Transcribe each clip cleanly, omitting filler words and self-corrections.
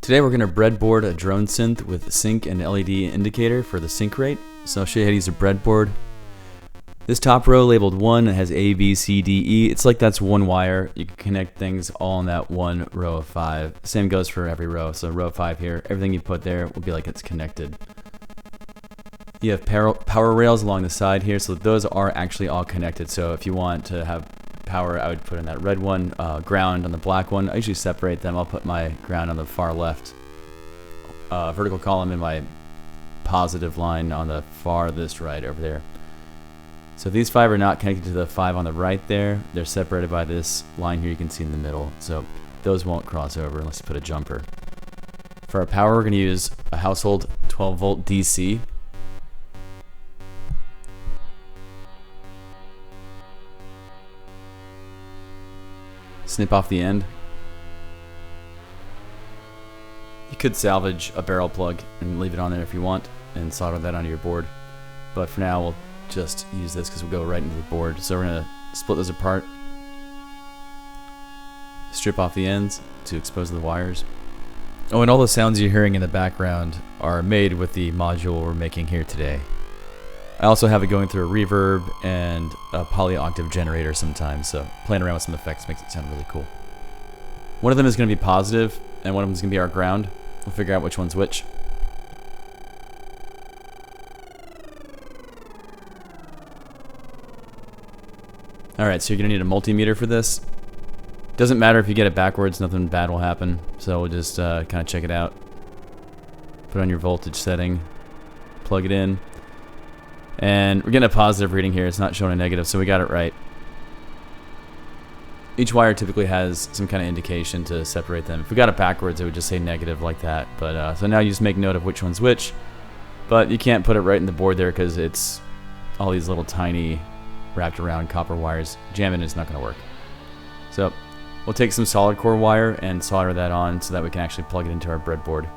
Today we're going to breadboard a drone synth with sync and LED indicator for the sync rate. So I'll show you how to use a breadboard. This top row labeled 1 has A, B, C, D, E. It's like that's one wire. You can connect things all in that one row of 5. Same goes for every row. So row 5 here, everything you put there will be like it's connected. You have power rails along the side here, so those are actually all connected. So if you want to have power, I would put in that red one, ground on the black one. I usually separate them. I'll put my ground on the far left, vertical column in my positive line on the farthest right over there. So these 5 are not connected to the 5 on the right there. They're separated by this line here you can see in the middle. So those won't cross over unless you put a jumper. For our power, we're going to use a household 12 volt DC. Snip off the end. You could salvage a barrel plug and leave it on there if you want and solder that onto your board. But for now, we'll just use this because we'll go right into the board. So we're going to split those apart, strip off the ends to expose the wires. Oh, and all the sounds you're hearing in the background are made with the module we're making here today. I also have it going through a reverb and a polyoctave generator sometimes, so playing around with some effects makes it sound really cool. One of them is going to be positive, and one of them is going to be our ground. We'll figure out which one's which. Alright, so you're going to need a multimeter for this. Doesn't matter if you get it backwards, nothing bad will happen. So we'll just kind of check it out. Put on your voltage setting, plug it in. And we're getting a positive reading here, it's not showing a negative, so we got it right. Each wire typically has some kind of indication to separate them. If we got it backwards, it would just say negative like that. But so now you just make note of which one's which. But you can't put it right in the board there because it's all these little tiny wrapped around copper wires. Jamming is not going to work. So we'll take some solid core wire and solder that on so that we can actually plug it into our breadboard.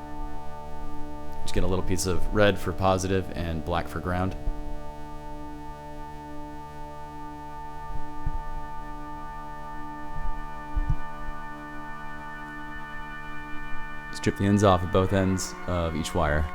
Just get a little piece of red for positive and black for ground. Strip the ends off of both ends of each wire.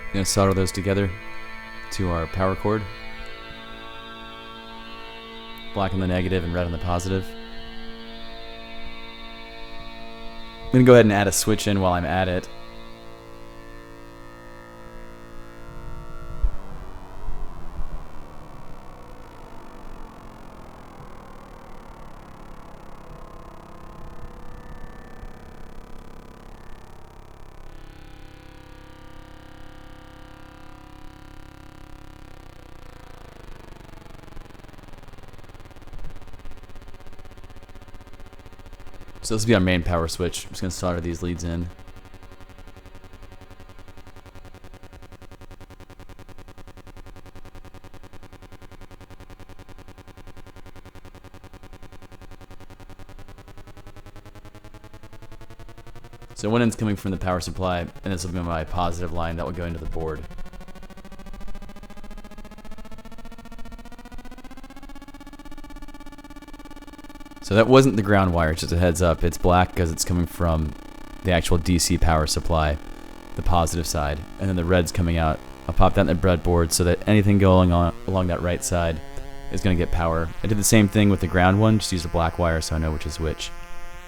I'm going to solder those together to our power cord. Black on the negative and red on the positive. I'm going to go ahead and add a switch in while I'm at it. So this will be our main power switch. I'm just going to solder these leads in. So one end's coming from the power supply, and this will be my positive line that will go into the board. So that wasn't the ground wire, just a heads up. It's black because it's coming from the actual DC power supply, the positive side. And then the red's coming out. I'll pop that in the breadboard so that anything going on along that right side is going to get power. I did the same thing with the ground one, just use the black wire so I know which is which.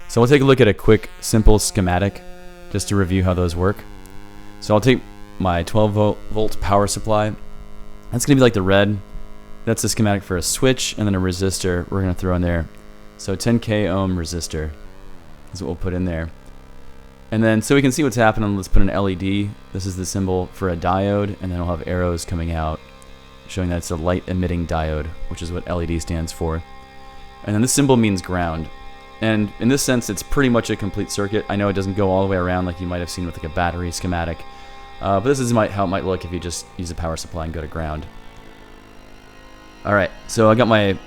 So we'll take a look at a quick, simple schematic just to review how those work. So I'll take my 12 volt power supply. That's going to be like the red. That's the schematic for a switch and then a resistor we're going to throw in there. So 10k ohm resistor is what we'll put in there. And then so we can see what's happening, let's put an LED. This is the symbol for a diode, and then we'll have arrows coming out showing that it's a light emitting diode, which is what LED stands for. And then this symbol means ground. And in this sense, it's pretty much a complete circuit. I know it doesn't go all the way around like you might have seen with like a battery schematic. But this is how it might look if you just use a power supply and go to ground. Alright, so I got my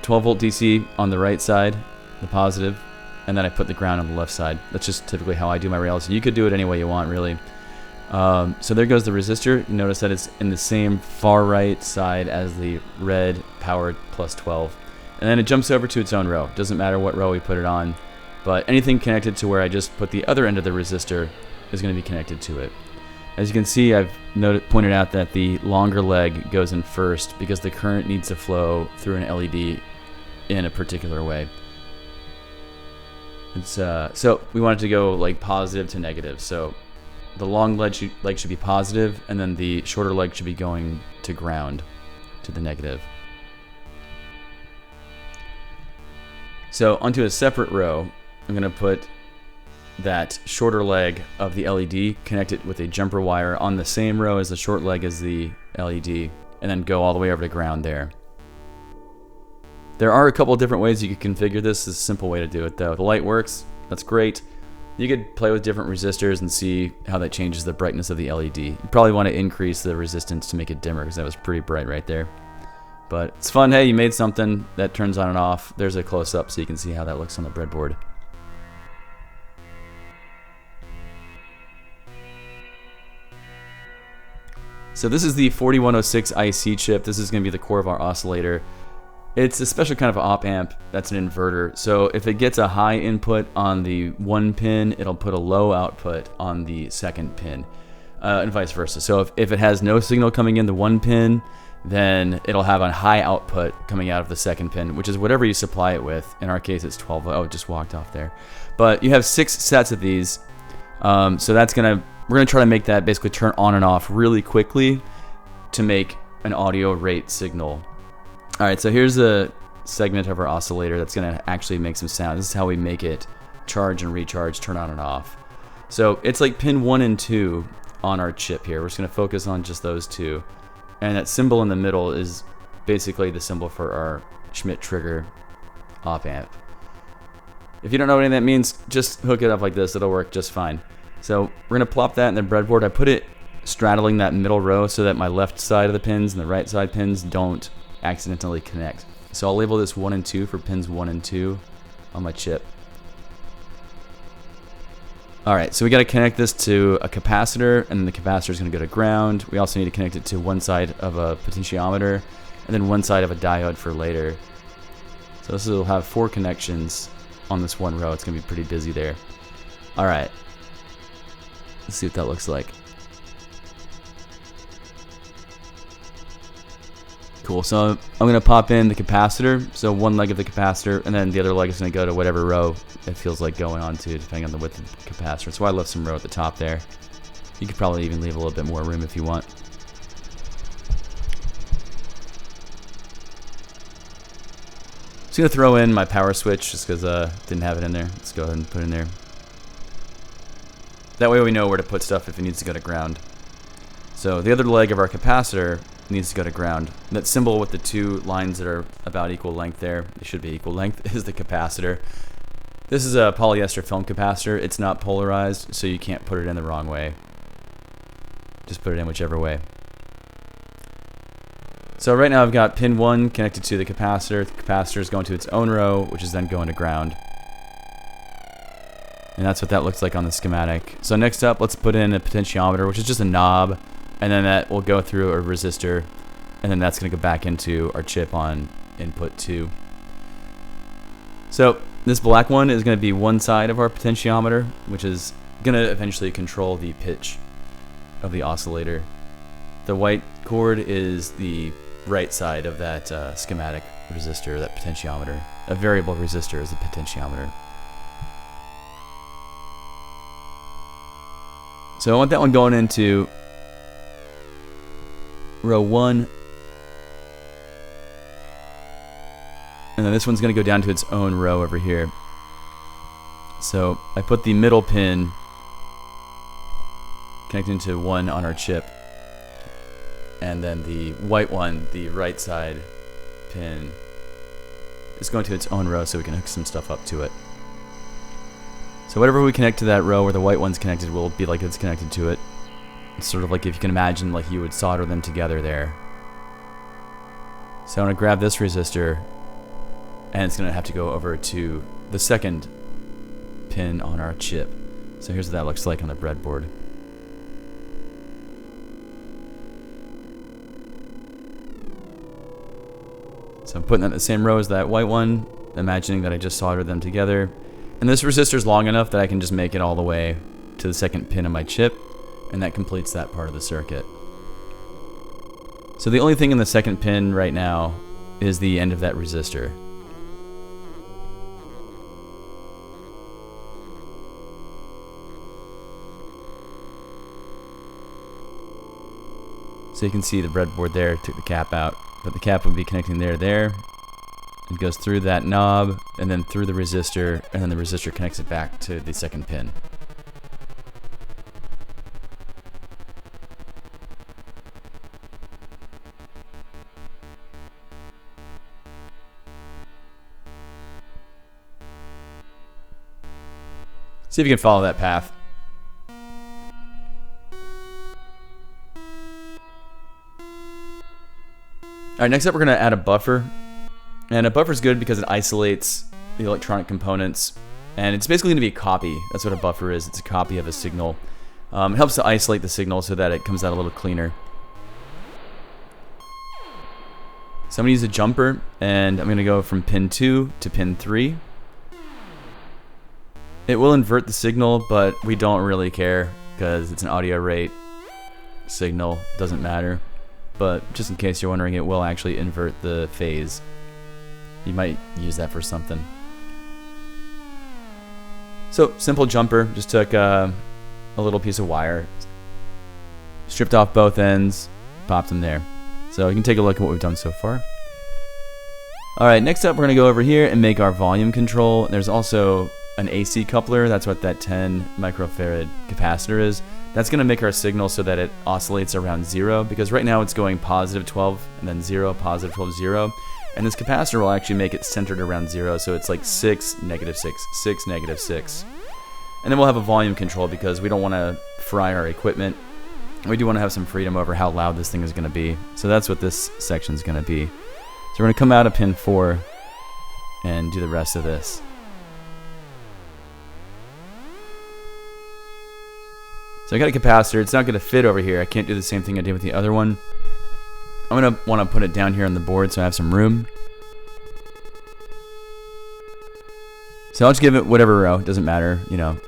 12 volt DC on the right side, the positive. and then I put the ground on the left side. That's just typically how I do my rails. You could do it any way you want, really. So there goes the resistor. You notice that it's in the same far right side as the red powered plus 12. And then it jumps over to its own row. Doesn't matter what row we put it on, but anything connected to where I just put the other end of the resistor is going to be connected to it. As you can see, I've pointed out that the longer leg goes in first because the current needs to flow through an LED in a particular way. It's, so we want it to go like positive to negative. So the long leg should be positive, and then the shorter leg should be going to ground, to the negative. So onto a separate row, I'm going to put that shorter leg of the LED, connect it with a jumper wire on the same row as the short leg as the LED, and then go all the way over to ground there. There are a couple of different ways you could configure this. This is a simple way to do it though. The light works, that's great. You could play with different resistors and see how that changes the brightness of the LED. You probably want to increase the resistance to make it dimmer because that was pretty bright right there. But it's fun. Hey, you made something that turns on and off. There's a close-up so you can see how that looks on the breadboard. So this is the 4106 IC chip. This is going to be the core of our oscillator. It's a special kind of op amp that's an inverter. So if it gets a high input on the one pin, it'll put a low output on the second pin, and vice versa. So if it has no signal coming in the one pin, then it'll have a high output coming out of the second pin, which is whatever you supply it with. In our case, it's 12. Oh, it just walked off there. But you have 6 sets of these. So we're gonna try to make that basically turn on and off really quickly to make an audio rate signal. All right, so here's a segment of our oscillator that's gonna actually make some sound. This is how we make it charge and recharge, turn on and off. So it's like pin 1 and 2 on our chip here. We're just gonna focus on just those two. And that symbol in the middle is basically the symbol for our Schmidt trigger op amp. If you don't know what any of that means, just hook it up like this, it'll work just fine. So we're gonna plop that in the breadboard. I put it straddling that middle row so that my left side of the pins and the right side pins don't accidentally connect. So I'll label this 1 and 2 for pins 1 and 2 on my chip. Alright, so we got to connect this to a capacitor, and then the capacitor is going to go to ground. We also need to connect it to one side of a potentiometer, and then one side of a diode for later. So this will have 4 connections on this one row. It's going to be pretty busy there. Alright, let's see what that looks like. Cool, so I'm going to pop in the capacitor, so one leg of the capacitor, and then the other leg is going to go to whatever row it feels like going on to, depending on the width of the capacitor. So I left some row at the top there. You could probably even leave a little bit more room if you want. Just going to throw in my power switch, just because didn't have it in there. Let's go ahead and put it in there. That way we know where to put stuff if it needs to go to ground. So the other leg of our capacitor needs to go to ground. That symbol with the 2 lines that are about equal length there, they should be equal length, is the capacitor. This is a polyester film capacitor. It's not polarized, so you can't put it in the wrong way. Just put it in whichever way. So right now I've got pin 1 connected to the capacitor. The capacitor is going to its own row, which is then going to ground. And that's what that looks like on the schematic. So next up, let's put in a potentiometer, which is just a knob. And then that will go through a resistor, and then that's going to go back into our chip on input 2. So this black one is going to be one side of our potentiometer, which is going to eventually control the pitch of the oscillator. The white cord is the right side of that schematic resistor, that potentiometer. A variable resistor is a potentiometer. So I want that one going into row 1, and then this one's going to go down to its own row over here. So I put the middle pin connecting to 1 on our chip, and then the white one, the right side pin, is going to its own row so we can hook some stuff up to it. So whatever we connect to that row where the white one's connected will be like it's connected to it. It's sort of like if you can imagine like you would solder them together there. So I'm going to grab this resistor, and it's going to have to go over to the second pin on our chip. So here's what that looks like on the breadboard. So I'm putting that in the same row as that white one, imagining that I just soldered them together. And this resistor's long enough that I can just make it all the way to the second pin of my chip, and that completes that part of the circuit. So the only thing in the second pin right now is the end of that resistor. So you can see the breadboard there, took the cap out, but the cap would be connecting there. It goes through that knob, and then through the resistor, and then the resistor connects it back to the second pin. See if you can follow that path. Alright, next up we're going to add a buffer. And a buffer is good because it isolates the electronic components. And it's basically going to be a copy. That's what a buffer is. It's a copy of a signal. It helps to isolate the signal so that it comes out a little cleaner. So I'm going to use a jumper, and I'm going to go from pin 2 to pin 3. It will invert the signal, but we don't really care because it's an audio rate signal. Doesn't matter. But just in case you're wondering, it will actually invert the phase. You might use that for something. So, simple jumper. Just took a little piece of wire, stripped off both ends, popped them there. So you can take a look at what we've done so far. Alright, next up we're going to go over here and make our volume control. There's also an AC coupler. That's what that 10 microfarad capacitor is. That's going to make our signal so that it oscillates around 0, because right now it's going positive 12 and then 0, positive 12, 0. And this capacitor will actually make it centered around 0, so it's like 6, negative 6, 6, negative 6. And then we'll have a volume control because we don't want to fry our equipment. We do want to have some freedom over how loud this thing is going to be. So that's what this section is going to be. So we're going to come out of pin 4 and do the rest of this. So I got a capacitor. It's not going to fit over here. I can't do the same thing I did with the other one. I'm going to want to put it down here on the board so I have some room. So I'll just give it whatever row. It doesn't matter, you know.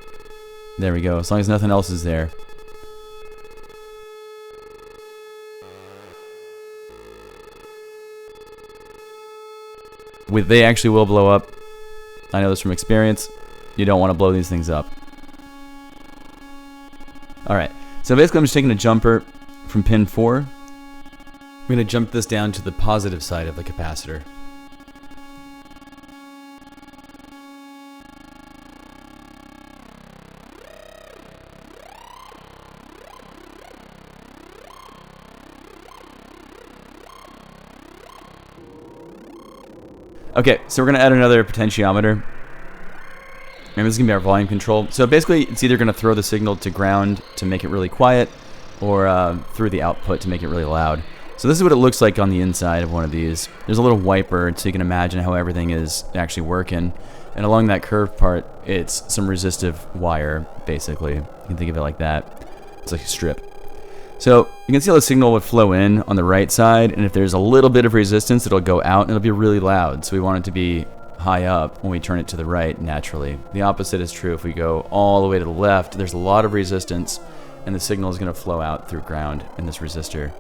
There we go. As long as nothing else is there. They actually will blow up. I know this from experience. You don't want to blow these things up. Alright, so basically I'm just taking a jumper from pin 4. I'm going to jump this down to the positive side of the capacitor. Okay, so we're going to add another potentiometer. And this is going to be our volume control. So basically, it's either going to throw the signal to ground to make it really quiet, or through the output to make it really loud. So this is what it looks like on the inside of one of these. There's a little wiper, so you can imagine how everything is actually working. And along that curved part, it's some resistive wire, basically. You can think of it like that. It's like a strip. So you can see how the signal would flow in on the right side, and if there's a little bit of resistance, it'll go out and it'll be really loud. So we want it to be high up when we turn it to the right naturally. The opposite is true. If we go all the way to the left, there's a lot of resistance, and the signal is going to flow out through ground in this resistor.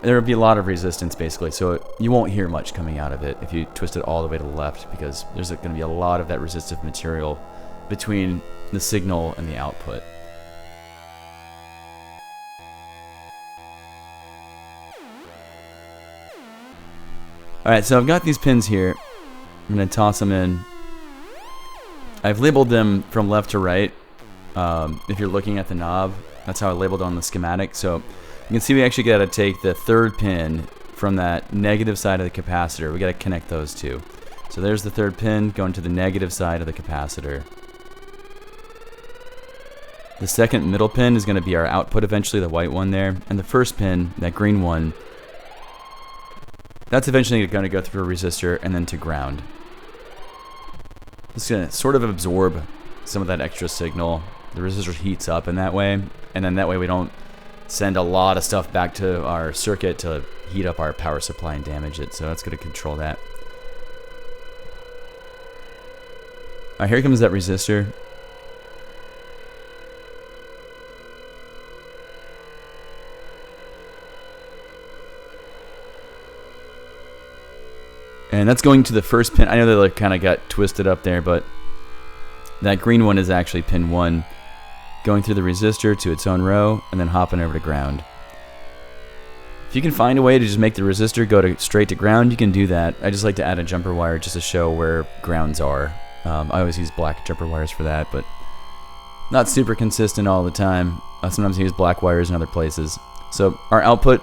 There will be a lot of resistance basically, so you won't hear much coming out of it if you twist it all the way to the left, because there's going to be a lot of that resistive material between the signal and the output. Alright, so I've got these pins here. I'm going to toss them in. I've labeled them from left to right. If you're looking at the knob, that's how I labeled on the schematic. So you can see we actually got to take the third pin from that negative side of the capacitor. We got to connect those two. So there's the third pin going to the negative side of the capacitor. The second middle pin is going to be our output eventually, the white one there. And the first pin, that green one, that's eventually going to go through a resistor and then to ground. It's going to sort of absorb some of that extra signal. The resistor heats up in that way, and then that way we don't send a lot of stuff back to our circuit to heat up our power supply and damage it. So that's going to control that. Alright, here comes that resistor. And that's going to the first pin. I know they like kind of got twisted up there, but that green one is actually pin 1, going through the resistor to its own row and then hopping over to ground. If you can find a way to just make the resistor go straight to ground, you can do that. I just like to add a jumper wire just to show where grounds are. I always use black jumper wires for that, but not super consistent all the time. Sometimes I use black wires in other places. So our output,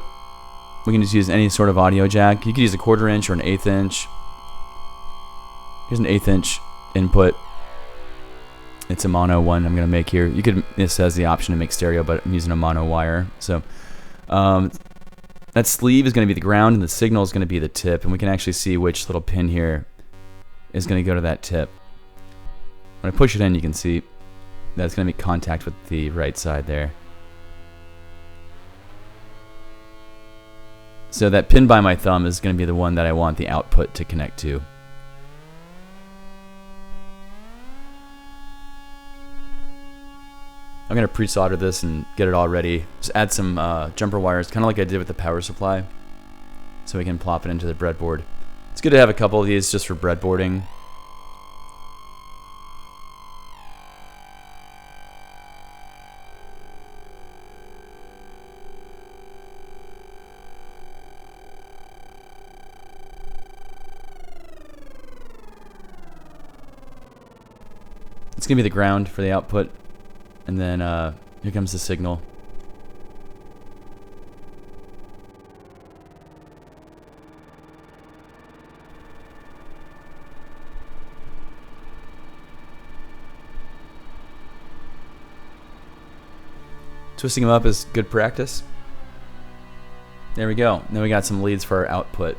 we can just use any sort of audio jack. You could use a 1/4 inch or an 1/8 inch. Here's an 1/8 inch input. It's a mono one I'm going to make here. You could, this has the option to make stereo, but I'm using a mono wire. So that sleeve is going to be the ground, and the signal is going to be the tip, and we can actually see which little pin here is going to go to that tip. When I push it in, you can see that it's going to make contact with the right side there. So that pin by my thumb is going to be the one that I want the output to connect to. I'm going to pre-solder this and get it all ready. Just add some jumper wires, kind of like I did with the power supply, so we can plop it into the breadboard. It's good to have a couple of these just for breadboarding. It's going to be the ground for the output. And then here comes the signal. Twisting them up is good practice. There we go. Now we got some leads for our output.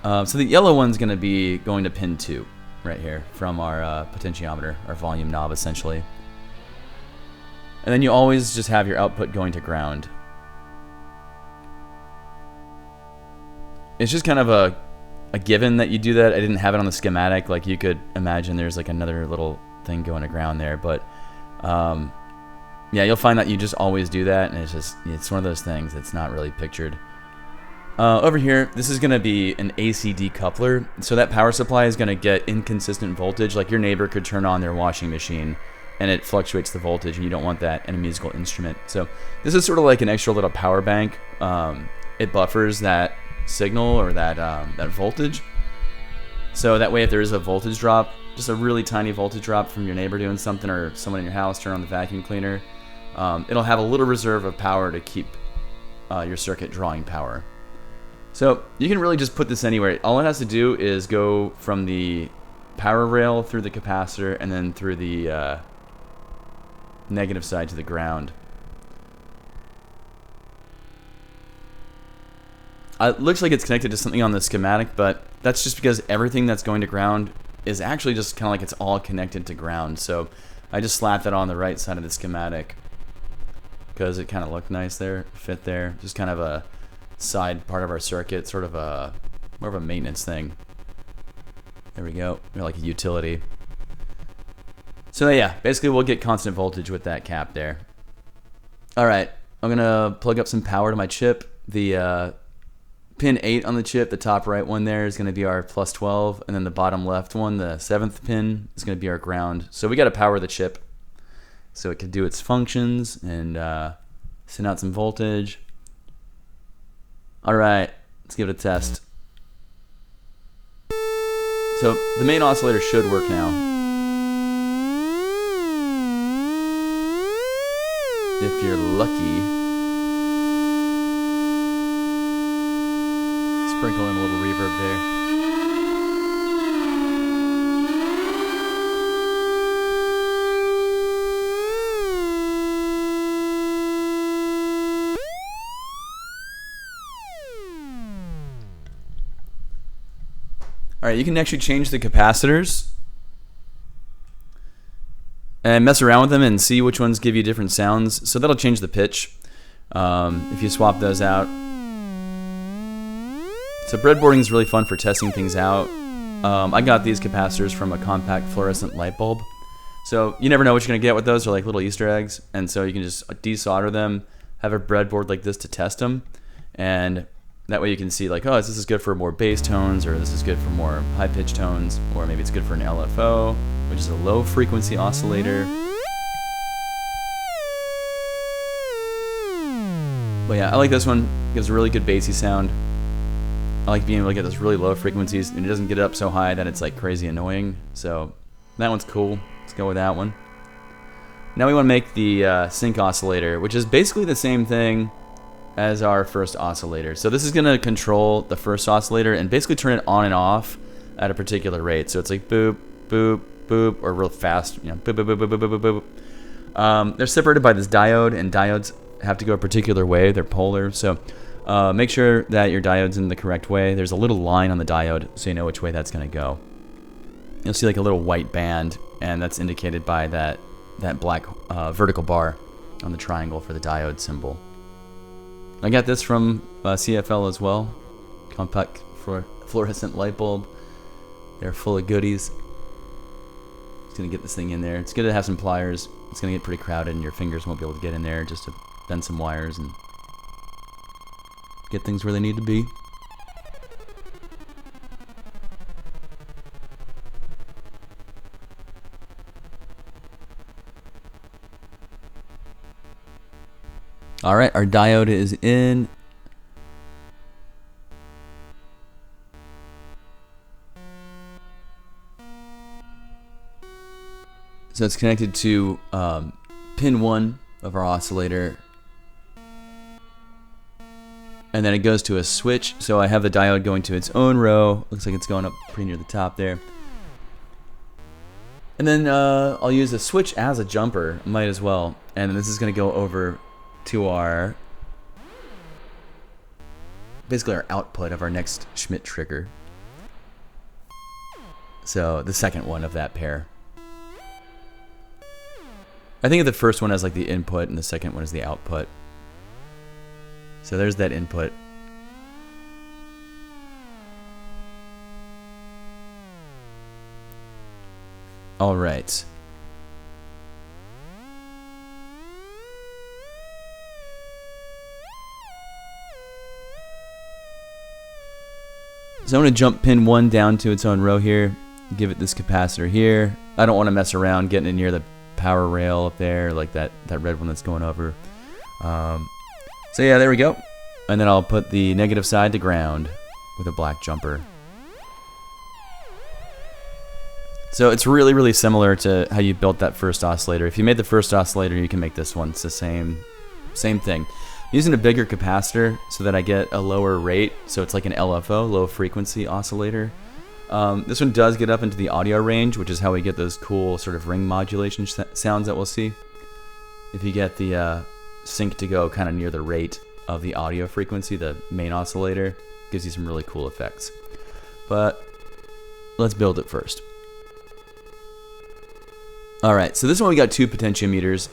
So the yellow one's going to be going to pin 2 right here from our potentiometer, our volume knob essentially. And then you always just have your output going to ground. It's just kind of a given that you do that. I didn't have it on the schematic. Like you could imagine there's like another little thing going to ground there. But yeah, you'll find that you just always do that. And it's one of those things that's not really pictured. Over here, this is going to be an AC decoupler. So that power supply is going to get inconsistent voltage. Like your neighbor could turn on their washing machine and it fluctuates the voltage, and you don't want that in a musical instrument. So this is sort of like an extra little power bank. It buffers that signal or that voltage. So that way if there is a voltage drop, just a really tiny voltage drop from your neighbor doing something or someone in your house, turn on the vacuum cleaner, it'll have a little reserve of power to keep your circuit drawing power. So you can really just put this anywhere. All it has to do is go from the power rail through the capacitor and then through the negative side to the ground. It looks like it's connected to something on the schematic, but that's just because everything that's going to ground is actually just kind of like it's all connected to ground. So I just slapped that on the right side of the schematic because it kind of looked nice there, fit there. Just kind of a side part of our circuit, sort of a more of a maintenance thing. There we go. We're like a utility. So yeah, basically we'll get constant voltage with that cap there. Alright, I'm going to plug up some power to my chip. The pin 8 on the chip, the top right one there, is going to be our plus 12, and then the bottom left one, the 7th pin, is going to be our ground. So we got to power the chip so it can do its functions and send out some voltage. Alright, let's give it a test. So the main oscillator should work now. If you're lucky. Sprinkle in a little reverb there. Alright, you can actually change the capacitors. and mess around with them and see which ones give you different sounds. So that'll change the pitch if you swap those out. So breadboarding is really fun for testing things out. I got these capacitors from a compact fluorescent light bulb. So you never know what you're going to get with those. They're like little Easter eggs. And so you can just desolder them, have a breadboard like this to test them. And that way you can see like, oh, this is good for more bass tones, or this is good for more high-pitched tones, or maybe it's good for an LFO, which is a low-frequency oscillator. But yeah, I like this one. It gives a really good bassy sound. I like being able to get those really low frequencies, and it doesn't get up so high that it's like crazy annoying. So that one's cool. Let's go with that one. Now we want to make the sync oscillator, which is basically the same thing as our first oscillator. So this is going to control the first oscillator and basically turn it on and off at a particular rate. So it's like boop, boop, boop, or real fast, you know, boop, boop, boop, boop, boop, boop, boop. They're separated by this diode, and diodes have to go a particular way. They're polar. So make sure that your diode's in the correct way. There's a little line on the diode so you know which way that's going to go. You'll see like a little white band, and that's indicated by that black vertical bar on the triangle for the diode symbol. I got this from CFL as well. Compact fluorescent light bulb. They're full of goodies. Just gonna get this thing in there. It's good to have some pliers. It's gonna get pretty crowded and your fingers won't be able to get in there, just to bend some wires and get things where they need to be. Alright, our diode is in. So it's connected to pin 1 of our oscillator. And then it goes to a switch. So I have the diode going to its own row. Looks like it's going up pretty near the top there. And then I'll use the switch as a jumper. Might as well. And this is going to go over to our, basically our output of our next Schmidt trigger. So the second one of that pair. I think the first one has like the input and the second one is the output. So there's that input. All right. So I'm going to jump pin 1 down to its own row here, give it this capacitor here. I don't want to mess around getting it near the power rail up there, like that red one that's going over. So yeah, there we go. And then I'll put the negative side to ground with a black jumper. So it's really, really similar to how you built that first oscillator. If you made the first oscillator, you can make this one. It's the same thing. Using a bigger capacitor so that I get a lower rate, so it's like an LFO, low frequency oscillator. This one does get up into the audio range, which is how we get those cool sort of ring modulation sounds that we'll see. If you get the sync to go kind of near the rate of the audio frequency, the main oscillator gives you some really cool effects. But let's build it first. Alright, so this one we got 2 potentiometers.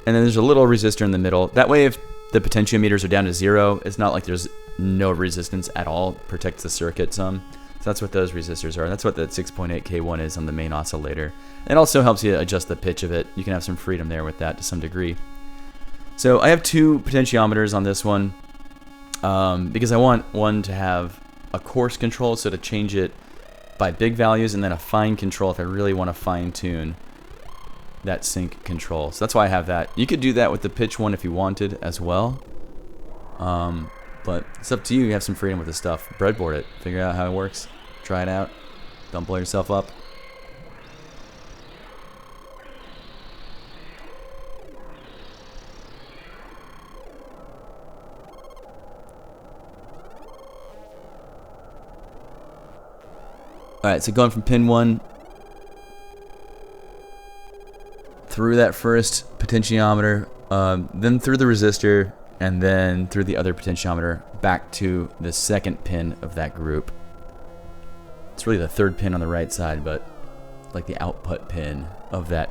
And then there's a little resistor in the middle. That way, if the potentiometers are down to 0, it's not like there's no resistance at all. It protects the circuit some. So that's what those resistors are. That's what that 6.8K one is on the main oscillator. It also helps you adjust the pitch of it. You can have some freedom there with that to some degree. So I have 2 potentiometers on this one because I want one to have a coarse control, so to change it by big values, and then a fine control if I really want to fine tune that sync control. So that's why I have that. You could do that with the pitch one if you wanted as well. But it's up to you. You have some freedom with this stuff. Breadboard it. Figure out how it works. Try it out. Don't blow yourself up. Alright, so going from pin 1 through that first potentiometer, then through the resistor, and then through the other potentiometer back to the second pin of that group. It's really the third pin on the right side, but like the output pin of that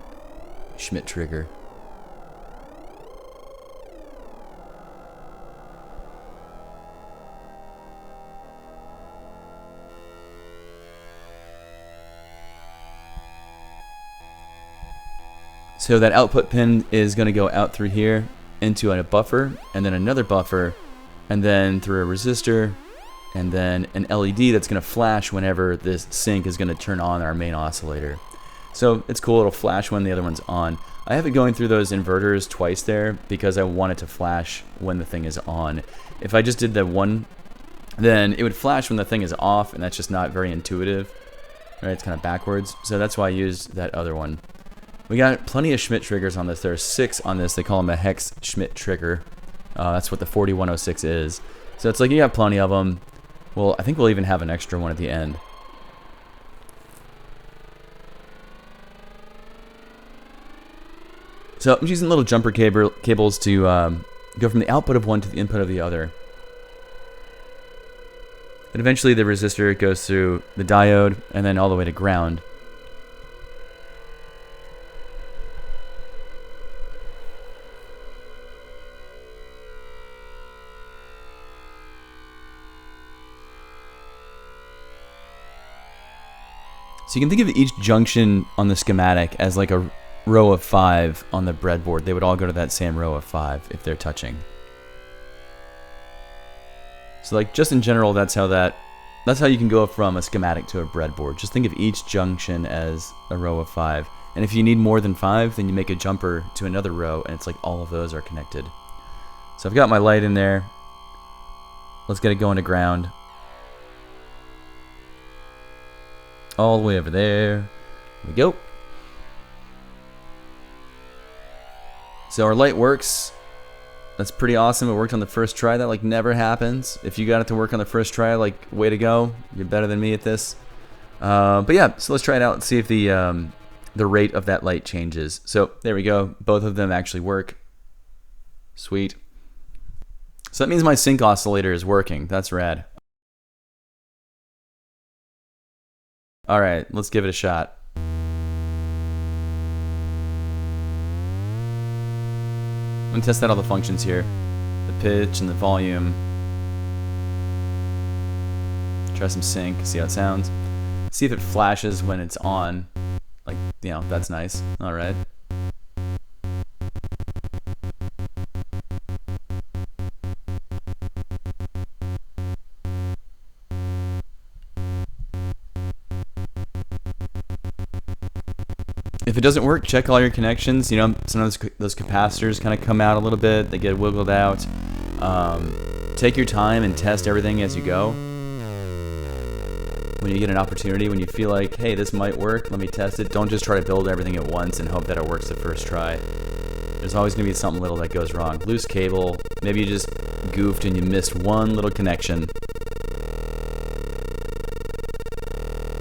Schmidt trigger. So that output pin is going to go out through here into a buffer, and then another buffer, and then through a resistor, and then an LED that's going to flash whenever this sync is going to turn on our main oscillator. So it's cool, it'll flash when the other one's on. I have it going through those inverters twice there because I want it to flash when the thing is on. If I just did the one, then it would flash when the thing is off, and that's just not very intuitive. Right, it's kind of backwards. So that's why I used that other one. We got plenty of Schmidt triggers on this. There are 6 on this. They call them a hex Schmidt trigger. That's what the 4106 is. So it's like you got plenty of them. Well, I think we'll even have an extra one at the end. So I'm using little jumper cables to go from the output of one to the input of the other. And eventually the resistor goes through the diode and then all the way to ground. So you can think of each junction on the schematic as like a row of 5 on the breadboard. They would all go to that same row of 5 if they're touching. So like just in general, that's how you can go from a schematic to a breadboard. Just think of each junction as a row of 5. And if you need more than 5, then you make a jumper to another row, and it's like all of those are connected. So I've got my light in there. Let's get it going to ground. All the way over there. Here we go. So our light works. That's pretty awesome. It worked on the first try. That like never happens. If you got it to work on the first try, like way to go. You're better than me at this. But yeah, so let's try it out and see if the rate of that light changes. So there we go. Both of them actually work. Sweet. So that means my sync oscillator is working. That's rad. All right, let's give it a shot. I'm gonna test out all the functions here. The pitch and the volume. Try some sync, see how it sounds. See if it flashes when it's on. Like, you know, that's nice. All right. If it doesn't work, check all your connections. You know, sometimes those capacitors kind of come out a little bit. They get wiggled out. Take your time and test everything as you go. When you get an opportunity, when you feel like, hey, this might work, let me test it. Don't just try to build everything at once and hope that it works the first try. There's always going to be something little that goes wrong. Loose cable. Maybe you just goofed and you missed one little connection.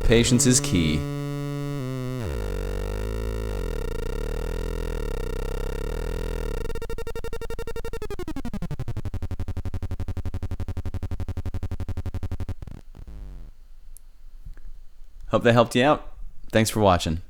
Patience is key. Hope that helped you out. Thanks for watching.